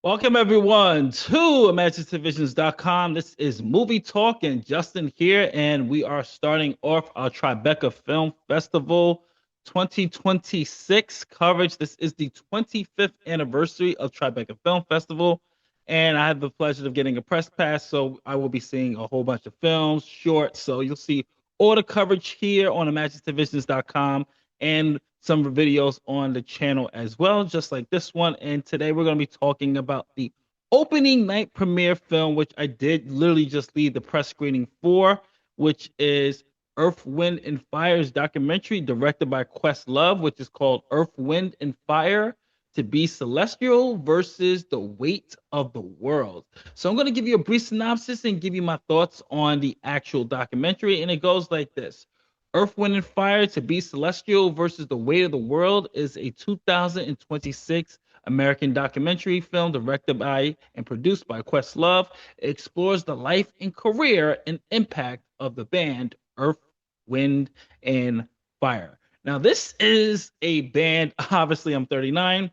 Welcome everyone to imaginativevisions.com. This is Movie Talk and Justin here, and we are starting off our Tribeca Film Festival 2026 coverage. This is the 25th anniversary of Tribeca Film Festival, and I have the pleasure of getting a press pass, so I will be seeing a whole bunch of films, shorts. So you'll see all the coverage here on imaginativevisions.com and some videos on the channel as well, just like this one. And today we're going to be talking about the opening night premiere film, which I did literally just lead the press screening for, which is Earth, Wind, and Fire's documentary directed by Questlove, which is called Earth, Wind, and Fire to Be Celestial versus the Weight of the World. So I'm going to give you a brief synopsis and give you my thoughts on the actual documentary. And it goes like this. Earth, Wind, and Fire to Be Celestial versus the Weight of the World is a 2026 American documentary film directed by and produced by Questlove. It explores the life and career and impact of the band Earth, Wind, and Fire. Now, this is a band, obviously, I'm 39,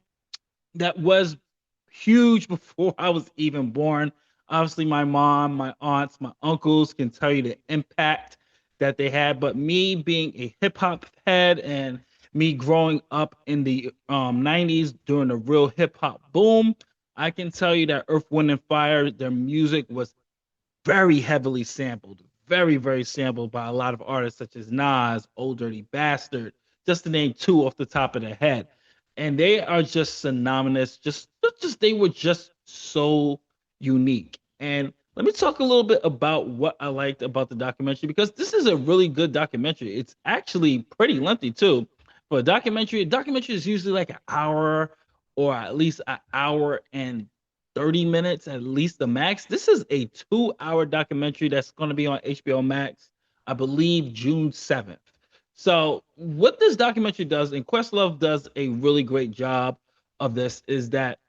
that was huge before I was even born. Obviously, my mom, my aunts, my uncles can tell you the impact that they had. But me being a hip hop head and me growing up in the 90s during the real hip hop boom, I can tell you that Earth, Wind, and Fire, their music was very heavily sampled, very, very sampled by a lot of artists such as Nas, Old Dirty Bastard, just to name two off the top of the head. And they are just synonymous, just they were just so unique. And let me talk a little bit about what I liked about the documentary because this is a really good documentary. It's actually pretty lengthy too. For a documentary is usually like an hour or at least an hour and 30 minutes at least the max. This is a 2-hour documentary that's going to be on HBO Max, I believe June 7th. So what this documentary does, and Questlove does a really great job of this, is that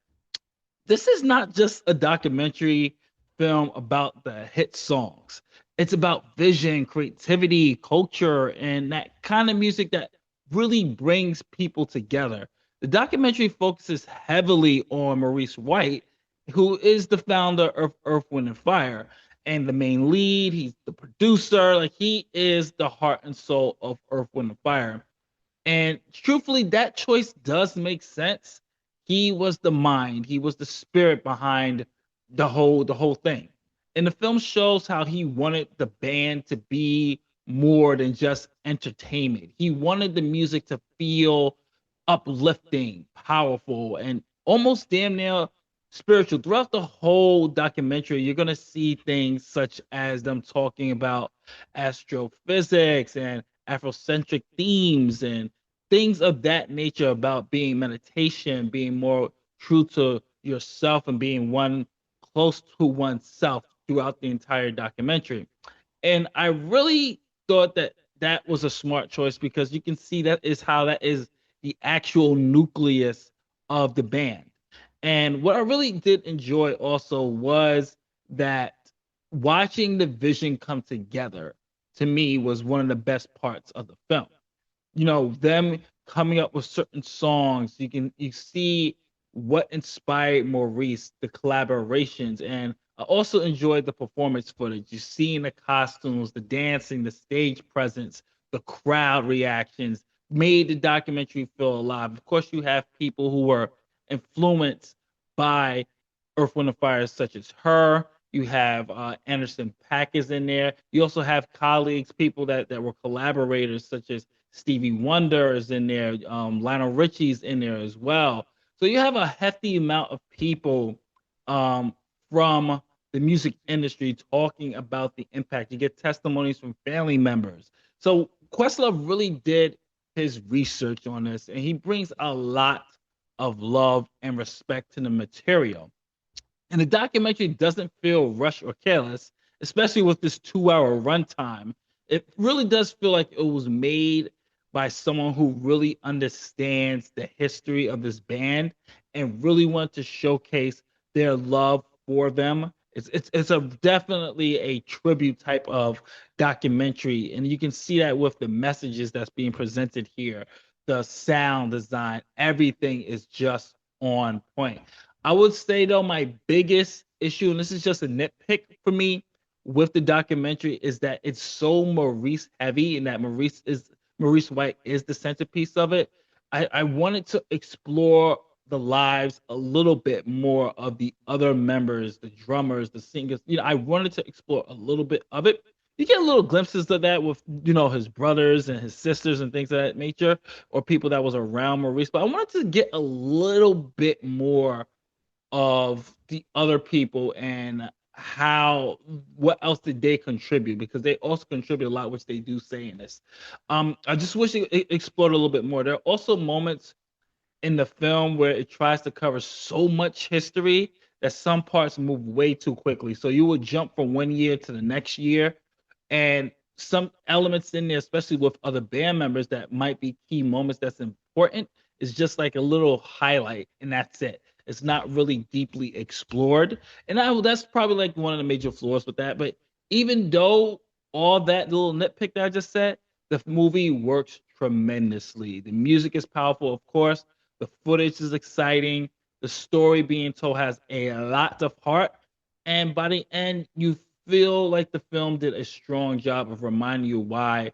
this is not just a documentary film about the hit songs. It's about vision, creativity, culture, and that kind of music that really brings people together. The documentary focuses heavily on Maurice White, who is the founder of Earth, Wind, and Fire, and the main lead. He's the producer. Like he is the heart and soul of Earth, Wind, and Fire. And truthfully, that choice does make sense. He was the mind, he was the spirit behind the whole thing. And the film shows how he wanted the band to be more than just entertainment. He wanted the music to feel uplifting, powerful, and almost damn near spiritual. Throughout the whole documentary, you're gonna see things such as them talking about astrophysics and Afrocentric themes and things of that nature about being meditation, being more true to yourself and being one close to oneself throughout the entire documentary. And I really thought that that was a smart choice because you can see that is the actual nucleus of the band. And what I really did enjoy also was that watching the vision come together to me was one of the best parts of the film. Them coming up with certain songs. You see what inspired Maurice, the collaborations, and I also enjoyed the performance footage. You seeing the costumes, the dancing, the stage presence, the crowd reactions made the documentary feel alive. Of course, you have people who were influenced by Earth, Wind, and Fire, such as her. You have Anderson Paak is in there. You also have colleagues, people that were collaborators, such as Stevie Wonder is in there. Lionel Richie's in there as well. So you have a hefty amount of people from the music industry talking about the impact. You get testimonies from family members. So Questlove really did his research on this, and he brings a lot of love and respect to the material. And the documentary doesn't feel rushed or careless, especially with this 2-hour runtime. It really does feel like it was made by someone who really understands the history of this band and really want to showcase their love for them. It's a definitely a tribute type of documentary, and you can see that with the messages that's being presented here, the sound design, everything is just on point. I would say though my biggest issue, and this is just a nitpick for me with the documentary, is that it's so Maurice heavy, and that Maurice White is the centerpiece of it. I wanted to explore the lives a little bit more of the other members, the drummers, the singers. I wanted to explore a little bit of it. You get little glimpses of that with his brothers and his sisters and things of that nature, or people that was around Maurice. But I wanted to get a little bit more of the other people and how what else did they contribute, because they also contribute a lot, which they do say in this. I just wish it explored a little bit more. There are also moments in the film where it tries to cover so much history that some parts move way too quickly. So you would jump from one year to the next year, and some elements in there, especially with other band members that might be key moments that's important, is just like a little highlight, and that's it. It's not really deeply explored, and that's probably like one of the major flaws with that. But even though all that little nitpick that I just said, the movie works tremendously. The music is powerful, of course. The footage is exciting. The story being told has a lot of heart. And by the end, you feel like the film did a strong job of reminding you why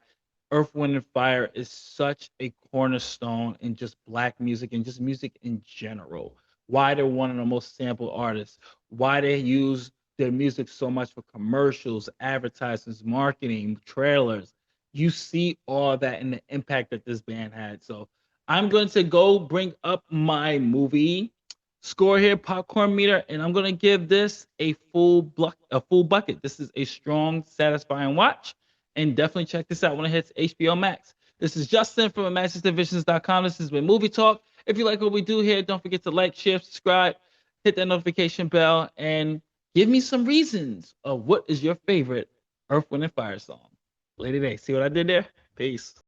Earth, Wind, and Fire is such a cornerstone in just black music and just music in general. Why they're one of the most sampled artists. Why they use their music so much for commercials, advertisements, marketing, trailers. You see all that in the impact that this band had. So I'm going to go bring up my movie score here, popcorn meter, and I'm gonna give this a full bucket. This is a strong, satisfying watch, and definitely check this out when it hits HBO Max. This is Justin from ImaginativeVisions.com. This has been Movie Talk. If you like what we do here, don't forget to like, share, subscribe, hit that notification bell, and give me some reasons of what is your favorite Earth, Wind, and Fire song. Lady Day, see what I did there? Peace.